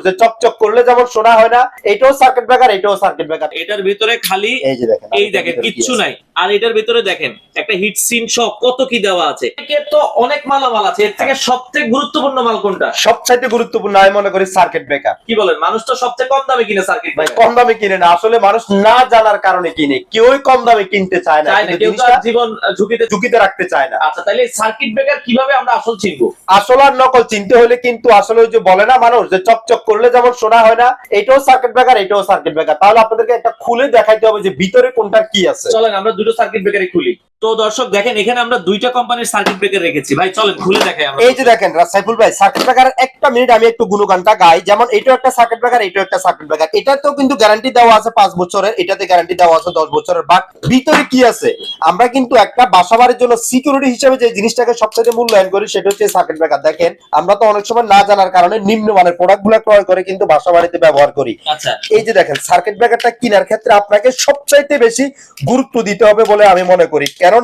যে চকচক করলে যেমন সোনা হয় না, এটাও সার্কিট ব্রেকার, এটাও সার্কিট ব্রেকার। এটার ভিতরে খালি এই যে দেখেন, এই দেখেন কিচ্ছু নাই। আর এটার ভিতরে দেখেন একটা হিট সিন সহ কত কি দেওয়া আছে। এর তো অনেক মালামাল আছে, এর থেকে সবথেকে গুরুত্বপূর্ণ মাল কোনটা? সবচাইতে গুরুত্বপূর্ণ আমি মনে করি সার্কিট ব্রেকার। কি বলেন? মানুষ তো সবচেয়ে কম দামে কিনে সার্কিট ভাই ব্রেকার। কম দামে কিনে না, আসলে মানুষ না জানার কারণে কিনে, কেউই কম দামে কিনতে চায় না, কিন্তু কেউ তো জিনিসটা আর জীবন ঝুঁকিতে রাখতে চায় না। আচ্ছা, তাহলে সার্কিট ব্রেকার কিভাবে আমরা আসল চিনবো? আসল আর নকল চিনতে হলে কিন্তু আসলে ওই যে বলে না মানুষ যে চকচক করলে যেমন সোনা হয় না, এটাও সার্কিট ব্রেকার, এটাও সার্কিট ব্রেকার। তাহলে আপনাদেরকে একটা খুলে দেখাইতে হবে যে ভিতরে কোনটার কি আছে। চলেন আমরা দুটো সার্কিট ব্রেকারই খুলি। তো দর্শক দেখেন, এখানে আমরা দুইটা কোম্পানির সার্কিট ব্রেকার রেখেছি। ভাই চলেন খুলে দেখাই আমরা। এই যে দেখেন সাইফুল ভাই, সার্কিট ব্রেকারের একটা মিনিট আমি একটু গুণগানটা গাই। যেমন এটাও একটা সার্কিট ব্রেকার, এটাও একটা সার্কিট ব্রেকার। এটাতেও কিন্তু গ্যারান্টি দেওয়া আছে 5 বছরের, এটাতে গ্যারান্টি দেওয়া আছে 10 বছরের। বাট ভিতরে কি আছে, আমরা কিন্তু একটা বাসাবাড়ির জন্য সিকিউরিটি হিসেবে যে জিনিসটাকে সবচেয়ে মূল্যায়ন করি সেটা হচ্ছে সার্কিট ব্রেকার। দেখেন আমরা তো অনেক সময় না জানার কারণে নিম্নমানের প্রোডাক্টগুলো ক্রয় করে কিন্তু বাসাবাড়িতে ব্যবহার করি। আচ্ছা, এই যে দেখেন সার্কিট ব্রেকারটা কেনার ক্ষেত্রে আপনাকে সবচাইতে বেশি গুরুত্ব দিতে হবে বলে আমি মনে করি। কারণ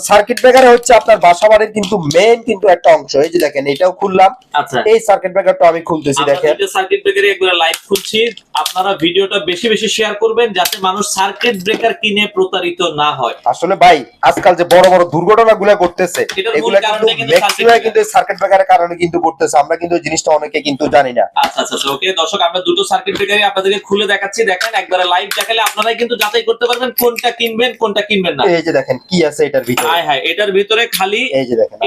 সার্কিট ব্রেকার হচ্ছে আপনার বাসাবাড়ির কিন্তু মেইন কিন্তু একটা অংশ। এই যে দেখেন এটাও খুললাম। আচ্ছা, এই সার্কিট ব্রেকারটা আমি খুলতেছি, দেখেন আমরা সার্কিট ব্রেকারে একবার লাইভ খুলছি। আপনারা ভিডিওটা বেশি বেশি শেয়ার করবেন যাতে মানুষ সার্কিট ব্রেকার কিনে প্রতারিত না হয়। আসলে ভাই আজকাল যে বড় বড় দুর্ঘটনাগুলো ঘটতেছে এগুলা কিন্তু ম্যাক্সিমাম কিন্তু সার্কিট ব্রেকারের কারণে কিন্তু ঘটতেছে, আমরা কিন্তু জিনিসটা অনেকে কিন্তু জানি না। আচ্ছা আচ্ছা ওকে দর্শক, আমরা দুটো সার্কিট ব্রেকারই আপনাদেরকে খুলে দেখাচ্ছি। দেখেন একবারে লাইভ দেখালে আপনারাই কিন্তু যাচাই করতে পারবেন কোনটা কিনবেন কোনটা কিনবেন না। এই যে দেখেন কি আছে এটার ভিতরে। হায় হায়, এটার ভিতরে খালি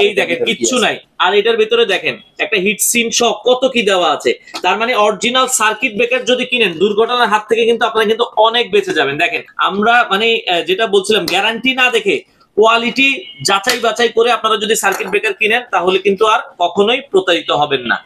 এই দেখেন কিচ্ছু নাই। আর এটার ভিতরে দেখেন একটা হিট সিন সহ কত কি দেওয়া আছে। তার মানে অরিজিনাল সার্কিট ব্রেকার যদি কিনেন দুর্ঘটনার হাত থেকে কিন্তু আপনারা কিন্তু অনেক বেঁচে যাবেন। দেখেন আমরা মানে যেটা বলছিলাম, গ্যারান্টি না দেখে কোয়ালিটি যাচাই বাছাই করে আপনারা যদি সার্কিট ব্রেকার কিনেন তাহলে কিন্তু আর কখনোই প্রতারিত হবেন না।